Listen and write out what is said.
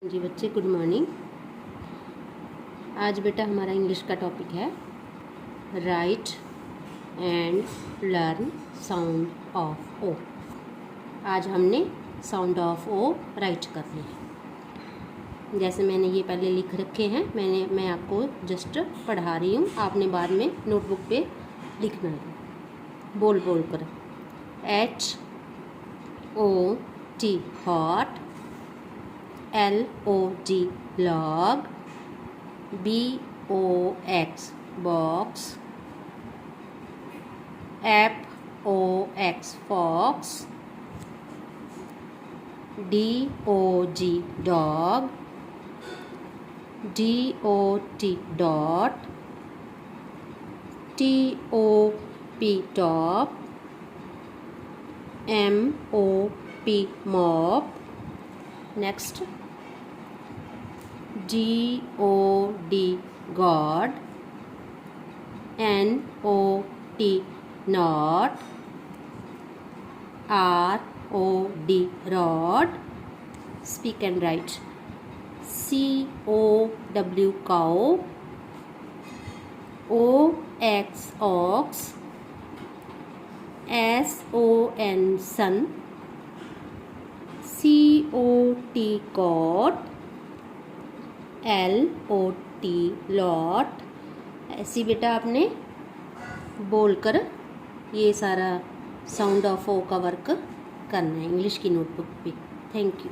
जी बच्चे, good morning. आज बेटा हमारा इंग्लिश का टॉपिक है write and learn sound of O. आज हमने साउंड ऑफ ओ राइट करने हैं। जैसे मैंने ये पहले लिख रखे हैं, मैं आपको जस्ट पढ़ा रही हूँ, आपने बाद में नोटबुक पे लिखना है बोल बोल कर। HOT hot, LOG log, BOX box, FOX fox, DOG dog, DOT dot, TOP top, MOP mop, next GOD God, NOT not, ROD rod, speak and write, COW cow, OX ox, SON sun, COT cot, LOT lot. ऐसी बेटा आपने बोलकर ये सारा sound of ओ का work करना है English की नोटबुक पे। Thank you.